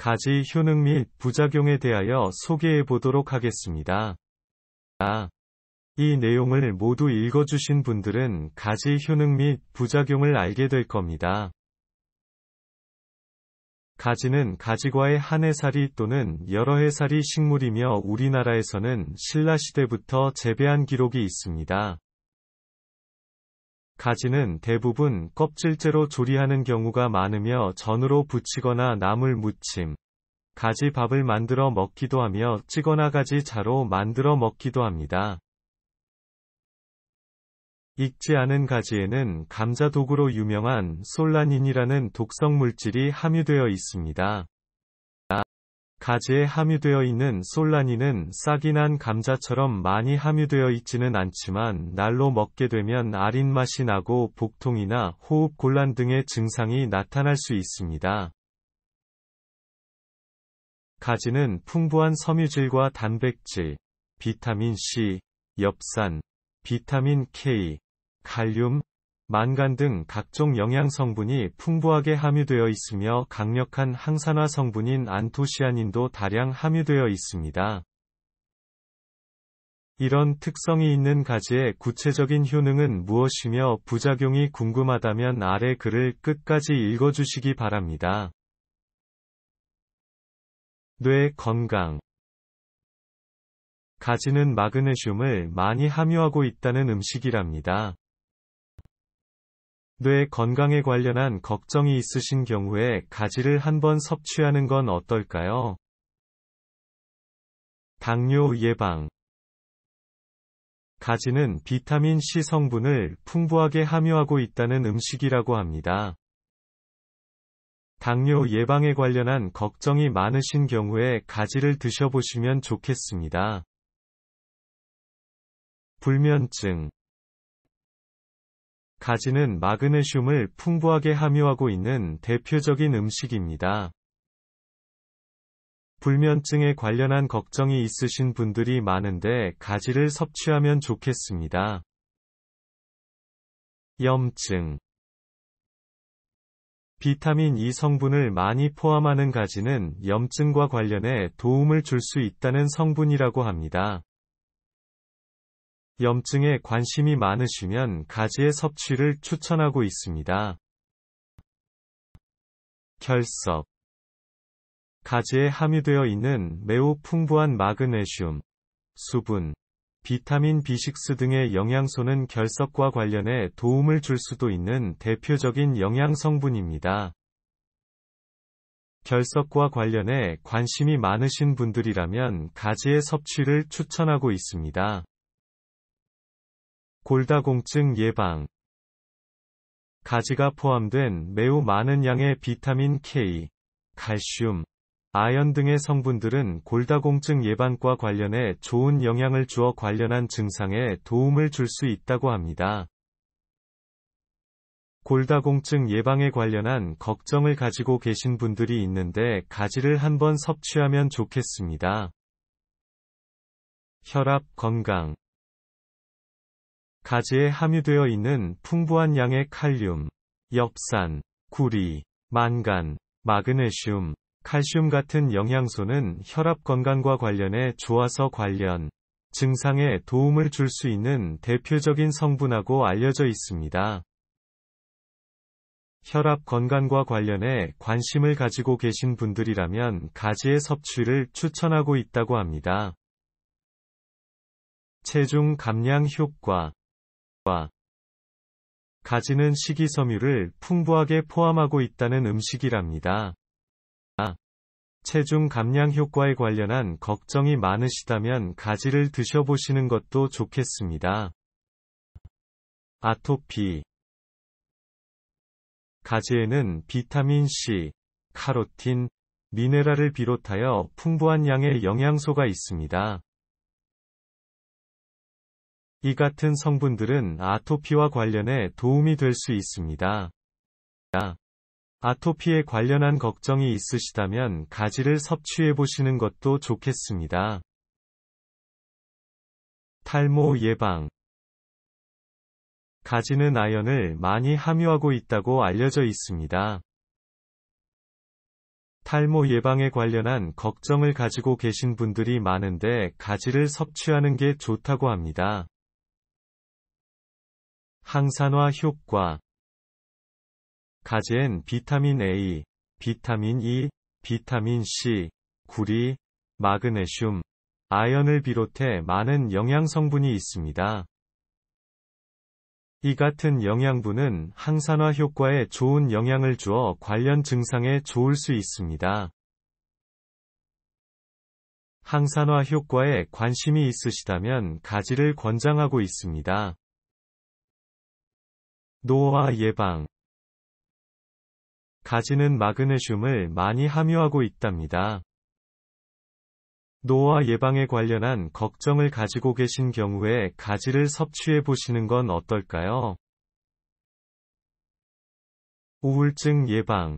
가지 효능 및 부작용에 대하여 소개해 보도록 하겠습니다. 이 내용을 모두 읽어주신 분들은 가지 효능 및 부작용을 알게 될 겁니다. 가지는 가지과의 한 해살이 또는 여러 해살이 식물이며 우리나라에서는 신라시대부터 재배한 기록이 있습니다. 가지는 대부분 껍질째로 조리하는 경우가 많으며 전으로 부치거나 나물 무침, 가지밥을 만들어 먹기도 하며 찌거나 가지자로 만들어 먹기도 합니다. 익지 않은 가지에는 감자독으로 유명한 솔라닌이라는 독성 물질이 함유되어 있습니다. 가지에 함유되어 있는 솔라닌은 싹이 난 감자처럼 많이 함유되어 있지는 않지만 날로 먹게 되면 아린 맛이 나고 복통이나 호흡 곤란 등의 증상이 나타날 수 있습니다. 가지는 풍부한 섬유질과 단백질, 비타민 C, 엽산, 비타민 K, 칼륨, 만간 등 각종 영양 성분이 풍부하게 함유되어 있으며 강력한 항산화 성분인 안토시아닌도 다량 함유되어 있습니다. 이런 특성이 있는 가지의 구체적인 효능은 무엇이며 부작용이 궁금하다면 아래 글을 끝까지 읽어주시기 바랍니다. 뇌 건강. 가지는 마그네슘을 많이 함유하고 있다는 음식이랍니다. 뇌 건강에 관련한 걱정이 있으신 경우에 가지를 한번 섭취하는 건 어떨까요? 당뇨 예방. 가지는 비타민 C 성분을 풍부하게 함유하고 있다는 음식이라고 합니다. 당뇨 예방에 관련한 걱정이 많으신 경우에 가지를 드셔보시면 좋겠습니다. 불면증. 가지는 마그네슘을 풍부하게 함유하고 있는 대표적인 음식입니다. 불면증에 관련한 걱정이 있으신 분들이 많은데 가지를 섭취하면 좋겠습니다. 염증. 비타민 E 성분을 많이 포함하는 가지는 염증과 관련해 도움을 줄 수 있다는 성분이라고 합니다. 염증에 관심이 많으시면 가지의 섭취를 추천하고 있습니다. 결석. 가지에 함유되어 있는 매우 풍부한 마그네슘, 수분, 비타민 B6 등의 영양소는 결석과 관련해 도움을 줄 수도 있는 대표적인 영양 성분입니다. 결석과 관련해 관심이 많으신 분들이라면 가지의 섭취를 추천하고 있습니다. 골다공증 예방. 가지가 포함된 매우 많은 양의 비타민 K, 칼슘, 아연 등의 성분들은 골다공증 예방과 관련해 좋은 영향을 주어 관련한 증상에 도움을 줄 수 있다고 합니다. 골다공증 예방에 관련한 걱정을 가지고 계신 분들이 있는데 가지를 한번 섭취하면 좋겠습니다. 혈압 건강. 가지에 함유되어 있는 풍부한 양의 칼륨, 엽산, 구리, 만간, 마그네슘, 칼슘 같은 영양소는 혈압 건강과 관련해 좋아서 관련 증상에 도움을 줄 수 있는 대표적인 성분하고 알려져 있습니다. 혈압 건강과 관련해 관심을 가지고 계신 분들이라면 가지의 섭취를 추천하고 있다고 합니다. 체중 감량 효과. 가지는 식이섬유를 풍부하게 포함하고 있다는 음식이랍니다. 체중 감량 효과에 관련한 걱정이 많으시다면 가지를 드셔보시는 것도 좋겠습니다. 아토피. 가지에는 비타민 C, 카로틴, 미네랄을 비롯하여 풍부한 양의 영양소가 있습니다. 이 같은 성분들은 아토피와 관련해 도움이 될 수 있습니다. 아토피에 관련한 걱정이 있으시다면 가지를 섭취해 보시는 것도 좋겠습니다. 탈모 예방. 가지는 아연을 많이 함유하고 있다고 알려져 있습니다. 탈모 예방에 관련한 걱정을 가지고 계신 분들이 많은데 가지를 섭취하는 게 좋다고 합니다. 항산화 효과. 가지엔 비타민 A, 비타민 E, 비타민 C, 구리, 마그네슘, 아연을 비롯해 많은 영양 성분이 있습니다. 이 같은 영양분은 항산화 효과에 좋은 영향을 주어 관련 증상에 좋을 수 있습니다. 항산화 효과에 관심이 있으시다면 가지를 권장하고 있습니다. 노화 예방. 가지는 마그네슘을 많이 함유하고 있답니다. 노화 예방에 관련한 걱정을 가지고 계신 경우에 가지를 섭취해 보시는 건 어떨까요? 우울증 예방.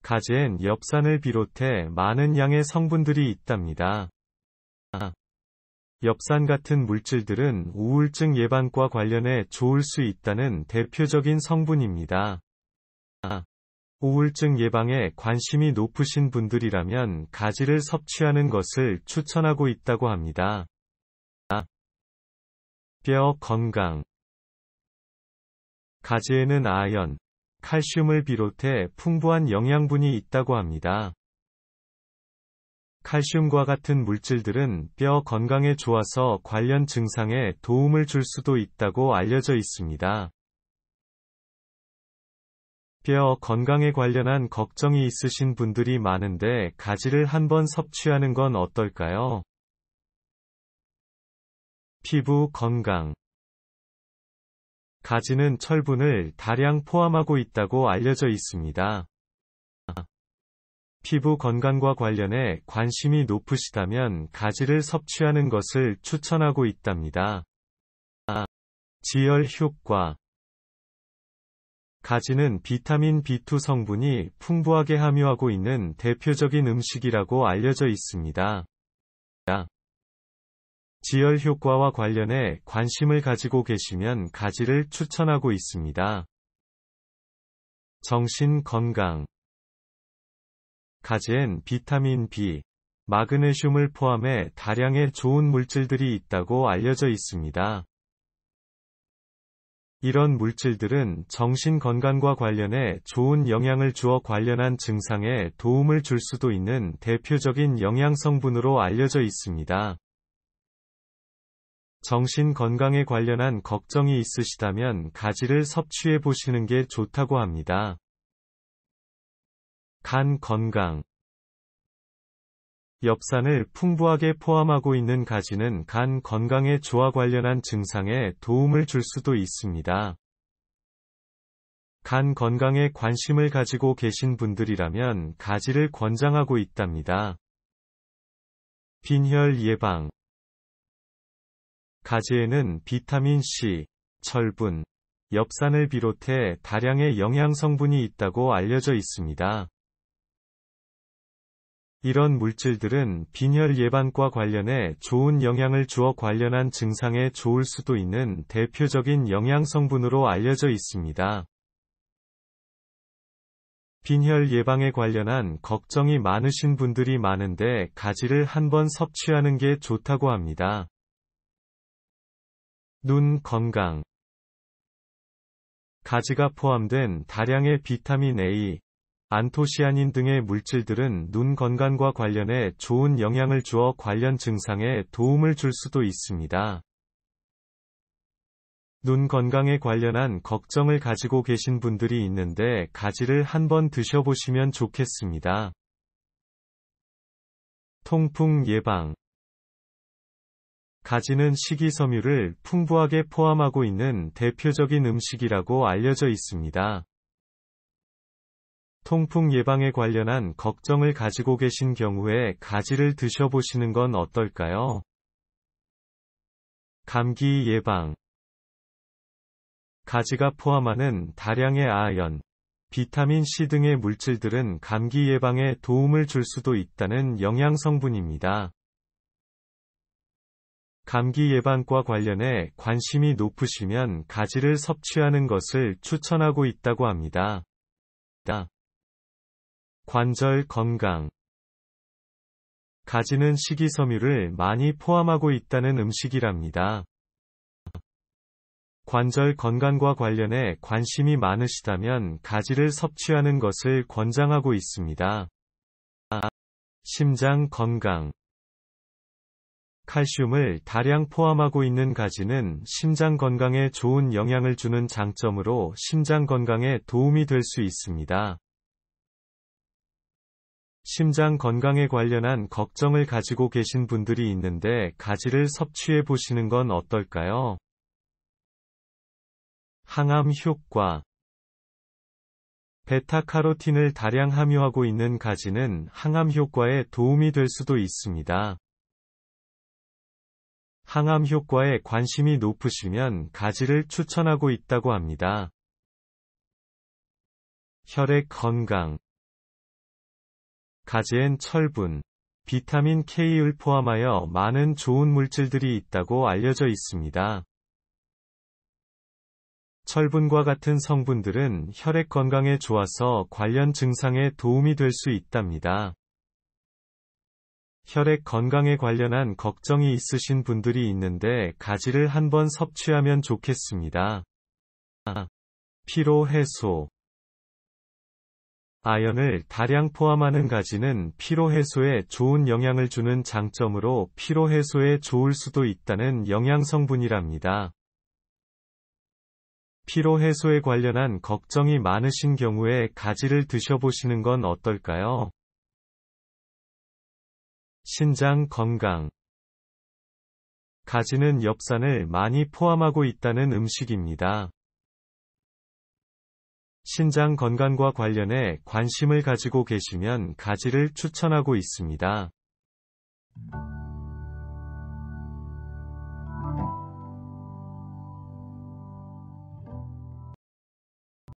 가지엔 엽산을 비롯해 많은 양의 성분들이 있답니다. 엽산 같은 물질들은 우울증 예방과 관련해 좋을 수 있다는 대표적인 성분입니다. 우울증 예방에 관심이 높으신 분들이라면 가지를 섭취하는 것을 추천하고 있다고 합니다. 뼈 건강. 가지에는 아연, 칼슘을 비롯해 풍부한 영양분이 있다고 합니다. 칼슘과 같은 물질들은 뼈 건강에 좋아서 관련 증상에 도움을 줄 수도 있다고 알려져 있습니다. 뼈 건강에 관련한 걱정이 있으신 분들이 많은데 가지를 한번 섭취하는 건 어떨까요? 피부 건강. 가지는 철분을 다량 포함하고 있다고 알려져 있습니다. 피부 건강과 관련해 관심이 높으시다면 가지를 섭취하는 것을 추천하고 있답니다. 지혈 효과. 가지는 비타민 B2 성분이 풍부하게 함유하고 있는 대표적인 음식이라고 알려져 있습니다. 지혈 효과와 관련해 관심을 가지고 계시면 가지를 추천하고 있습니다. 정신 건강. 가지엔 비타민 B, 마그네슘을 포함해 다량의 좋은 물질들이 있다고 알려져 있습니다. 이런 물질들은 정신 건강과 관련해 좋은 영향을 주어 관련한 증상에 도움을 줄 수도 있는 대표적인 영양 성분으로 알려져 있습니다. 정신 건강에 관련한 걱정이 있으시다면 가지를 섭취해 보시는 게 좋다고 합니다. 간 건강. 엽산을 풍부하게 포함하고 있는 가지는 간 건강에 좋아 관련한 증상에 도움을 줄 수도 있습니다. 간 건강에 관심을 가지고 계신 분들이라면 가지를 권장하고 있답니다. 빈혈 예방. 가지에는 비타민 C, 철분, 엽산을 비롯해 다량의 영양 성분이 있다고 알려져 있습니다. 이런 물질들은 빈혈 예방과 관련해 좋은 영향을 주어 관련한 증상에 좋을 수도 있는 대표적인 영양 성분으로 알려져 있습니다. 빈혈 예방에 관련한 걱정이 많으신 분들이 많은데 가지를 한번 섭취하는 게 좋다고 합니다. 눈 건강. 가지가 포함된 다량의 비타민 A, 안토시아닌 등의 물질들은 눈 건강과 관련해 좋은 영향을 주어 관련 증상에 도움을 줄 수도 있습니다. 눈 건강에 관련한 걱정을 가지고 계신 분들이 있는데 가지를 한번 드셔보시면 좋겠습니다. 통풍 예방. 가지는 식이섬유를 풍부하게 포함하고 있는 대표적인 음식이라고 알려져 있습니다. 통풍 예방에 관련한 걱정을 가지고 계신 경우에 가지를 드셔보시는 건 어떨까요? 감기 예방. 가지가 포함하는 다량의 아연, 비타민 C 등의 물질들은 감기 예방에 도움을 줄 수도 있다는 영양 성분입니다. 감기 예방과 관련해 관심이 높으시면 가지를 섭취하는 것을 추천하고 있다고 합니다. 관절 건강. 가지는 식이섬유를 많이 포함하고 있다는 음식이랍니다. 관절 건강과 관련해 관심이 많으시다면 가지를 섭취하는 것을 권장하고 있습니다. 심장 건강. 칼슘을 다량 포함하고 있는 가지는 심장 건강에 좋은 영향을 주는 장점으로 심장 건강에 도움이 될 수 있습니다. 심장 건강에 관련한 걱정을 가지고 계신 분들이 있는데 가지를 섭취해 보시는 건 어떨까요? 항암 효과. 베타카로틴을 다량 함유하고 있는 가지는 항암 효과에 도움이 될 수도 있습니다. 항암 효과에 관심이 높으시면 가지를 추천하고 있다고 합니다. 혈액 건강. 가지엔 철분, 비타민 K를 포함하여 많은 좋은 물질들이 있다고 알려져 있습니다. 철분과 같은 성분들은 혈액 건강에 좋아서 관련 증상에 도움이 될 수 있답니다. 혈액 건강에 관련한 걱정이 있으신 분들이 있는데 가지를 한번 섭취하면 좋겠습니다. 피로 해소. 아연을 다량 포함하는 가지는 피로 해소에 좋은 영향을 주는 장점으로 피로 해소에 좋을 수도 있다는 영양 성분이랍니다. 피로 해소에 관련한 걱정이 많으신 경우에 가지를 드셔보시는 건 어떨까요? 신장 건강. 가지는 엽산을 많이 포함하고 있다는 음식입니다. 신장 건강과 관련해 관심을 가지고 계시면 가지를 추천하고 있습니다.